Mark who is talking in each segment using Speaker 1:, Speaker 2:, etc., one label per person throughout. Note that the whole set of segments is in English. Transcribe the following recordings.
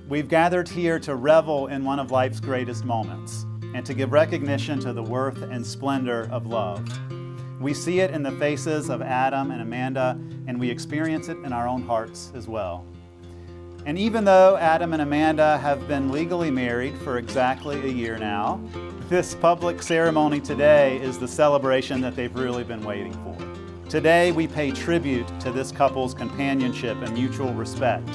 Speaker 1: We've gathered here to revel in one of life's greatest moments and to give recognition to the worth and splendor of love. We see it in the faces of Adam and Amanda, and we experience it in our own hearts as well. And even though Adam and Amanda have been legally married for exactly a year now, this public ceremony today is the celebration that they've really been waiting for. Today, we pay tribute to this couple's companionship and mutual respect.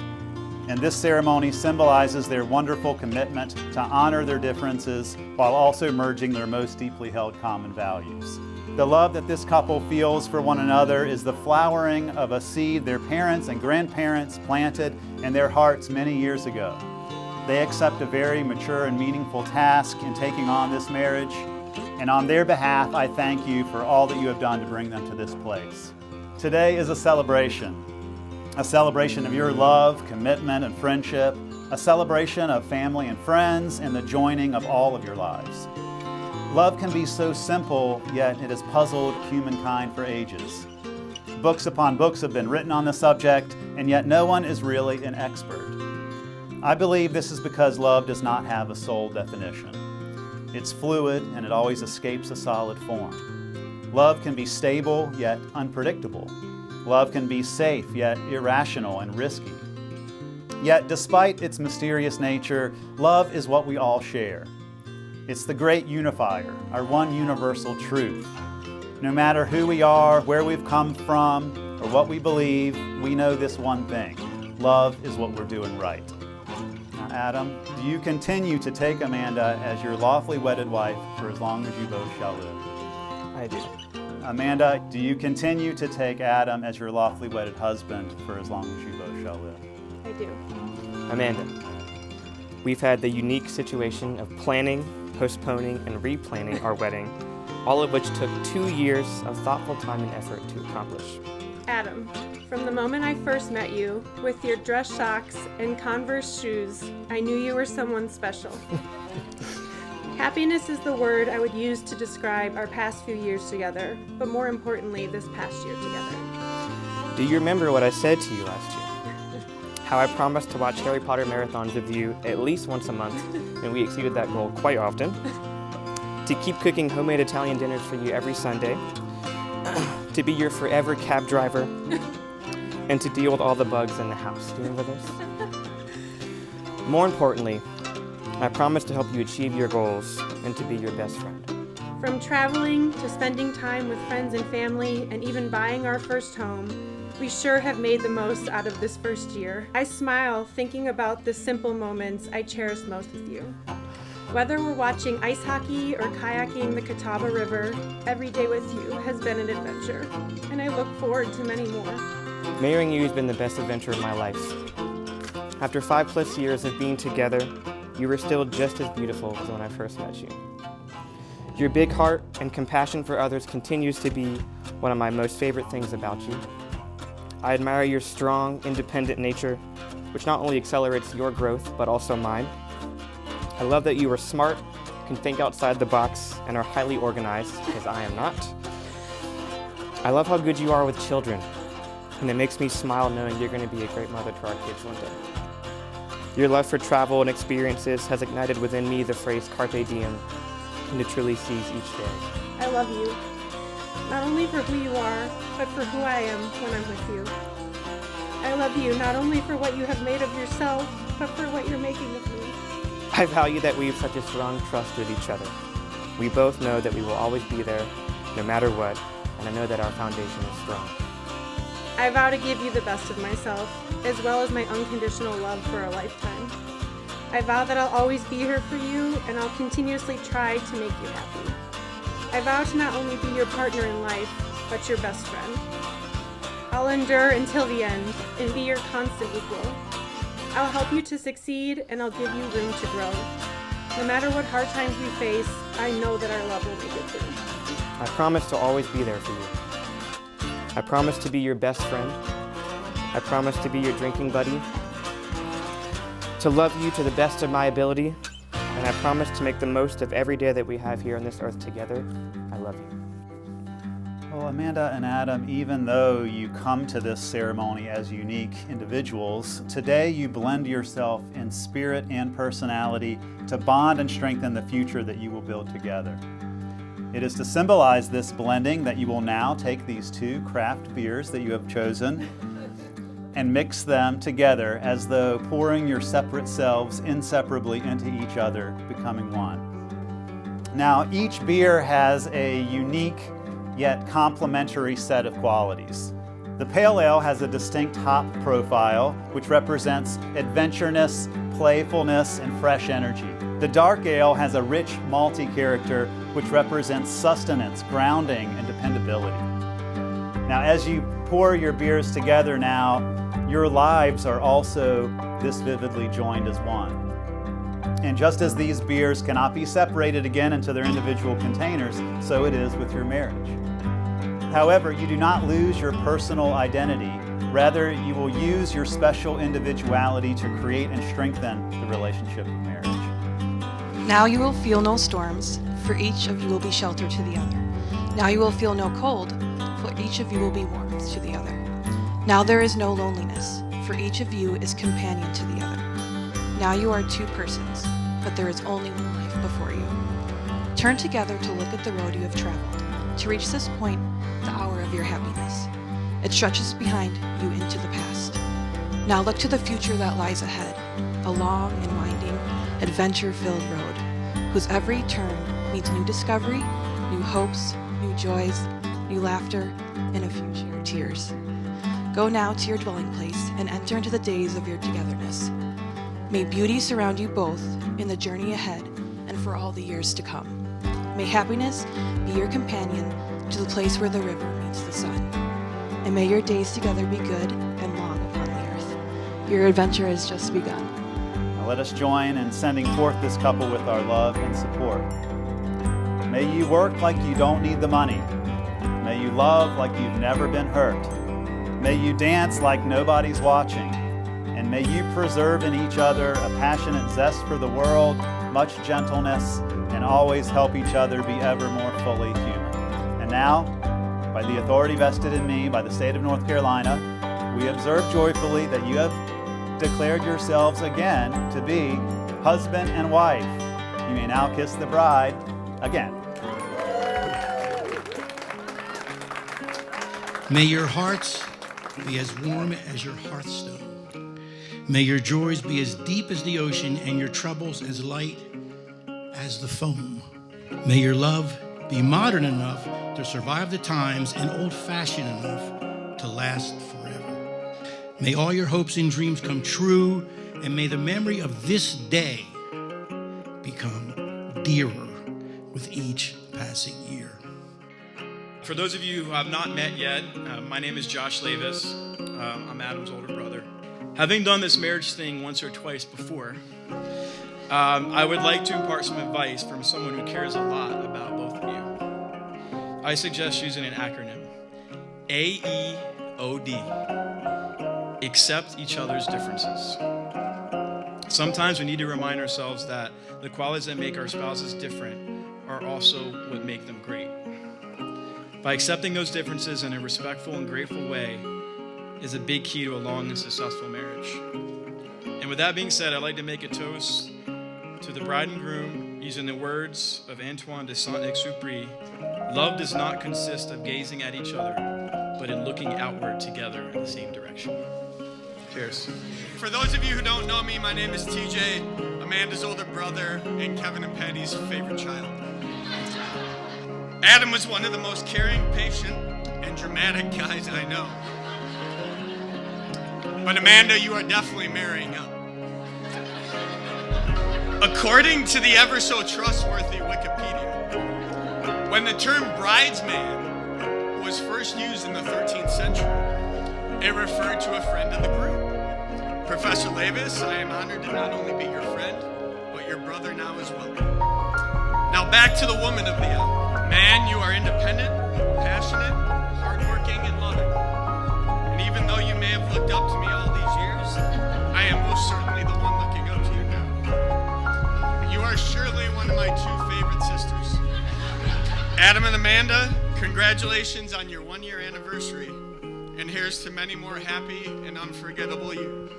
Speaker 1: And this ceremony symbolizes their wonderful commitment to honor their differences while also merging their most deeply held common values. The love that this couple feels for one another is the flowering of a seed their parents and grandparents planted in their hearts many years ago. They accept a very mature and meaningful task in taking on this marriage, and on their behalf, I thank you for all that you have done to bring them to this place. Today is a celebration of your love, commitment, and friendship, a celebration of family and friends, and the joining of all of your lives. Love can be so simple, yet it has puzzled humankind for ages. Books upon books have been written on the subject, and yet no one is really an expert. I believe this is because love does not have a sole definition. It's fluid, and it always escapes a solid form. Love can be stable, yet unpredictable. Love can be safe, yet irrational and risky. Yet, despite its mysterious nature, love is what we all share. It's the great unifier, our one universal truth. No matter who we are, where we've come from, or what we believe, we know this one thing: love is what we're doing right. Now, Adam, do you continue to take Amanda as your lawfully wedded wife for as long as you both shall live?
Speaker 2: I do.
Speaker 1: Amanda, do you continue to take Adam as your lawfully wedded husband for as long as you both shall live?
Speaker 3: I do.
Speaker 2: Amanda, we've had the unique situation of planning, postponing, and replanning our wedding, all of which took 2 years of thoughtful time and effort to accomplish.
Speaker 3: Adam, from the moment I first met you, with your dress socks and Converse shoes, I knew you were someone special. Happiness is the word I would use to describe our past few years together, but more importantly, this past year together.
Speaker 2: Do you remember what I said to you last year? How I promised to watch Harry Potter marathons with you at least once a month, and we exceeded that goal quite often. To keep cooking homemade Italian dinners for you every Sunday. To be your forever cab driver. And to deal with all the bugs in the house. Do you remember this? More importantly, I promise to help you achieve your goals and to be your best friend.
Speaker 3: From traveling to spending time with friends and family and even buying our first home, we sure have made the most out of this first year. I smile thinking about the simple moments I cherish most with you. Whether we're watching ice hockey or kayaking the Catawba River, every day with you has been an adventure, and I look forward to many more.
Speaker 2: Marrying you has been the best adventure of my life. After 5+ years of being together, you were still just as beautiful as when I first met you. Your big heart and compassion for others continues to be one of my most favorite things about you. I admire your strong, independent nature, which not only accelerates your growth, but also mine. I love that you are smart, can think outside the box, and are highly organized, because I am not. I love how good you are with children, and it makes me smile knowing you're going to be a great mother to our kids one day. Your love for travel and experiences has ignited within me the phrase carpe diem, and it truly seize each day.
Speaker 3: I love you, not only for who you are, but for who I am when I'm with you. I love you not only for what you have made of yourself, but for what you're making of me.
Speaker 2: I value that we have such a strong trust with each other. We both know that we will always be there, no matter what, and I know that our foundation is strong.
Speaker 3: I vow to give you the best of myself, as well as my unconditional love for a lifetime. I vow that I'll always be here for you, and I'll continuously try to make you happy. I vow to not only be your partner in life, but your best friend. I'll endure until the end, and be your constant equal. I'll help you to succeed, and I'll give you room to grow. No matter what hard times we face, I know that our love will make it through.
Speaker 2: I promise to always be there for you. I promise to be your best friend. I promise to be your drinking buddy. To love you to the best of my ability. And I promise to make the most of every day that we have here on this earth together. I love you.
Speaker 1: Well, Amanda and Adam, even though you come to this ceremony as unique individuals, today you blend yourself in spirit and personality to bond and strengthen the future that you will build together. It is to symbolize this blending that you will now take these two craft beers that you have chosen and mix them together as though pouring your separate selves inseparably into each other, becoming one. Now, each beer has a unique yet complementary set of qualities. The Pale Ale has a distinct hop profile, which represents adventureness, playfulness, and fresh energy. The Dark Ale has a rich, malty character, which represents sustenance, grounding, and dependability. Now, as you pour your beers together now, your lives are also this vividly joined as one. And just as these beers cannot be separated again into their individual containers, so it is with your marriage. However, you do not lose your personal identity. Rather, you will use your special individuality to create and strengthen the relationship of marriage.
Speaker 4: Now you will feel no storms, for each of you will be shelter to the other. Now you will feel no cold, for each of you will be warmth to the other. Now there is no loneliness, for each of you is companion to the other. Now you are two persons, but there is only one life before you. Turn together to look at the road you have traveled. To reach this point, the hour of your happiness. It stretches behind you into the past. Now look to the future that lies ahead, a long and winding, adventure-filled road, whose every turn means new discovery, new hopes, new joys, new laughter, and a few shared tears. Go now to your dwelling place and enter into the days of your togetherness. May beauty surround you both in the journey ahead and for all the years to come. May happiness be your companion to the place where the river meets the sun. And may your days together be good and long upon the earth. Your adventure has just begun.
Speaker 1: Now let us join in sending forth this couple with our love and support. May you work like you don't need the money. May you love like you've never been hurt. May you dance like nobody's watching. And may you preserve in each other a passionate zest for the world, much gentleness, and always help each other be ever more fully human. And now, by the authority vested in me by the state of North Carolina, we observe joyfully that you have declared yourselves again to be husband and wife. You may now kiss the bride again.
Speaker 5: May your hearts be as warm as your hearthstone. May your joys be as deep as the ocean and your troubles as light as the foam. May your love be modern enough to survive the times and old-fashioned enough to last forever. May all your hopes and dreams come true, and may the memory of this day become dearer with each passing year.
Speaker 6: For those of you who have not met yet, my name is Josh Lavis. I'm Adam's older brother. Having done this marriage thing once or twice before, I would like to impart some advice from someone who cares a lot about both of you. I suggest using an acronym. AEOD. Accept each other's differences. Sometimes we need to remind ourselves that the qualities that make our spouses different are also what make them great. By accepting those differences in a respectful and grateful way is a big key to a long and successful marriage. And with that being said, I'd like to make a toast to the bride and groom using the words of Antoine de Saint-Exupéry. Love does not consist of gazing at each other, but in looking outward together in the same direction. Cheers.
Speaker 7: For those of you who don't know me, my name is TJ, Amanda's older brother, and Kevin and Patty's favorite child. Adam was one of the most caring, patient, and dramatic guys I know. But Amanda, you are definitely marrying up. According to the ever so trustworthy Wikipedia, when the term bridesman was first used in the 13th century, it referred to a friend of the groom. Professor Lavis, I am honored to not only be your friend, but your brother now as well. Now back to the woman of the hour. Man, you are independent, passionate, hardworking, and loving. And even though you may have looked up to me all these years, I am most certainly the one looking up to you now. You are surely one of my two favorite sisters. Adam and Amanda, Congratulations on your 1-year anniversary, and here's to many more happy and unforgettable years.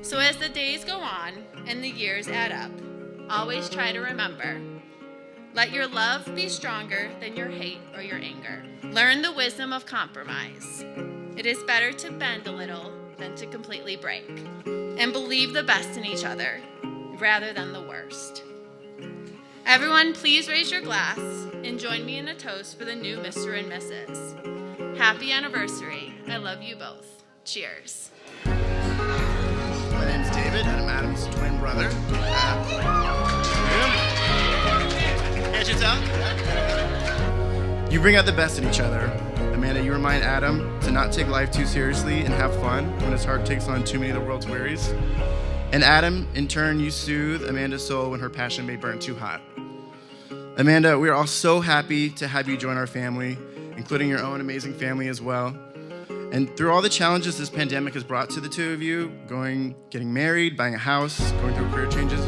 Speaker 8: So as the days go on and the years add up, always try to remember, let your love be stronger than your hate or your anger. Learn the wisdom of compromise. It is better to bend a little than to completely break. And believe the best in each other rather than the worst. Everyone, please raise your glass and join me in a toast for the new Mr. and Mrs. Happy anniversary. I love you both. Cheers.
Speaker 9: My name's David, and I'm Adam's twin brother. Can't you tell? You bring out the best in each other. Amanda, you remind Adam to not take life too seriously and have fun when his heart takes on too many of the world's worries. And Adam, in turn, you soothe Amanda's soul when her passion may burn too hot. Amanda, we are all so happy to have you join our family, including your own amazing family as well. And through all the challenges this pandemic has brought to the two of you, getting married, buying a house, going through career changes,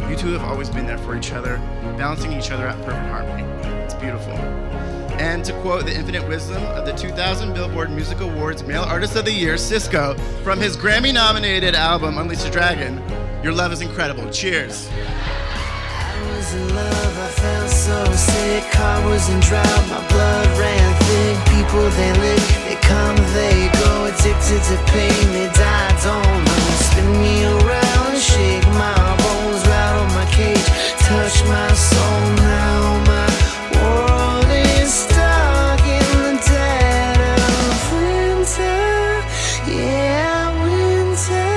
Speaker 9: you two have always been there for each other, balancing each other at perfect harmony. It's beautiful. And to quote the infinite wisdom of the 2000 Billboard Music Awards Male Artist of the Year, Sisqó, from his Grammy-nominated album, Unleash the Dragon, your love is incredible. Cheers.
Speaker 10: I was in love, I felt so sick. Heart was in drought, my blood ran thick. People, they live, they come, they go. Addicted to pain, they die, don't know. Spin me around and shake my bones. Rattle my cage, touch my soul. Now my world is stuck in the dead of winter. Yeah, winter.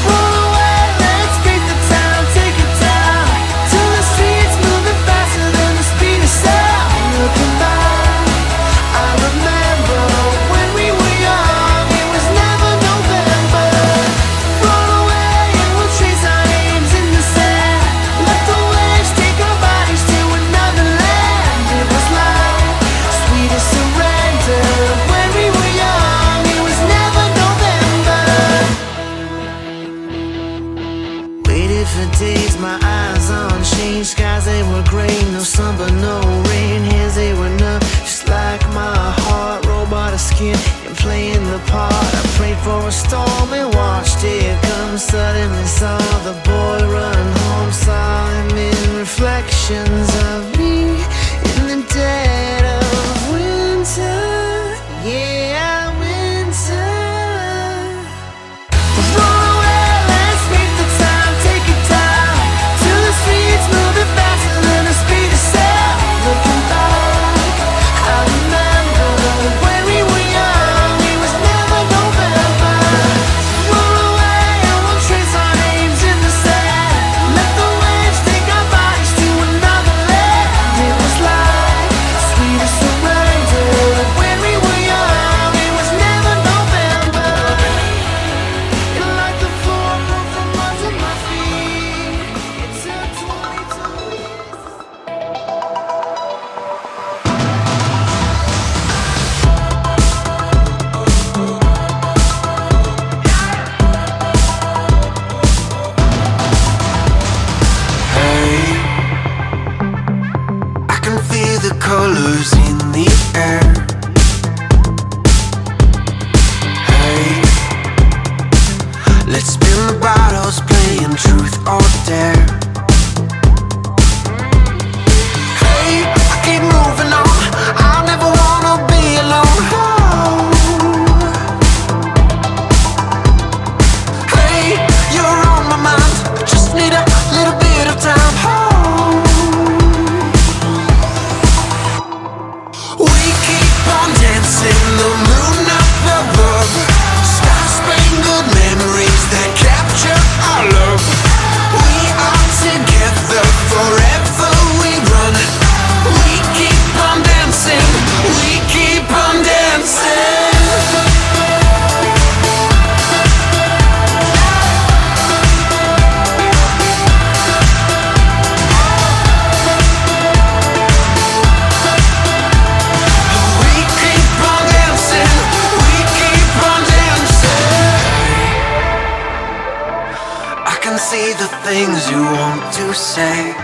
Speaker 10: Roll away, let's break the town, take it down. Till the streets moving faster than the speed of sound. Looking back, I remember when we were young, it was never November. Roll away and we'll trace our names in the sand. Let the waves take our bodies to another land. It was like sweetest surrender. When we were young, it was never November. Waited for days, my eyes on change. Skies, they were gray, no sun but no rain. Hands, they were numb, just like my heart. Robot of skin and playing the part. I prayed for a storm and watched it come. Suddenly saw the boy run home. Saw him in reflections of me in the dead of winter. Yeah, winter. Roll away, let's make the time, take it down. Till the streets moving faster than the speed of sound. Looking back, I remember when we were young, it was never November. Roll away and we'll trace our names in the sand. Let the waves take our bodies to another land. It was like sweetest surrender. When we were young, it was never November. And like the floor broke from under my feet, it took 22 years. Hey, I can feel the colors in the air. Hey, let's spin the bottles, playing truth or dare. Hey, I keep moving on, I never wanna be alone. Hey, you're on my mind, just need a little bit of time. We keep on dancing, the moon up above. Star-spangled memories that capture our love. We are together forever, we run. We keep on dancing, we keep on dancing. We keep on dancing, we keep on dancing. I can see the things you want to say.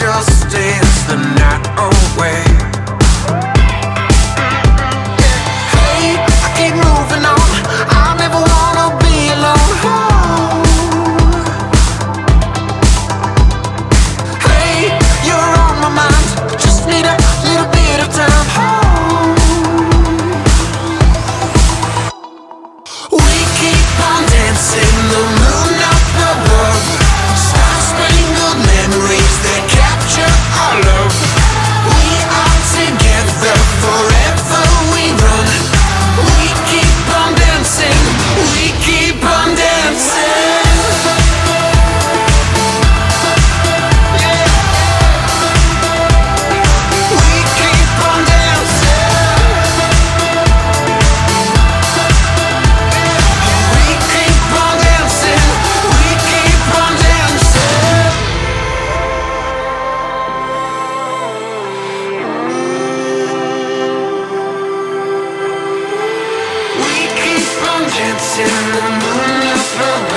Speaker 10: just dance the night away. Hey, I keep moving on. I never wanna be alone. Hey, you're on my mind. Just need a little bit of time. We keep on dancing, the moon up above. Star-spangled memories that capture our love. We are together forever we run. We keep on dancing, we keep on dancing. We keep on dancing. We keep on dancing, we keep on dancing. We keep on dancing, the moon up above.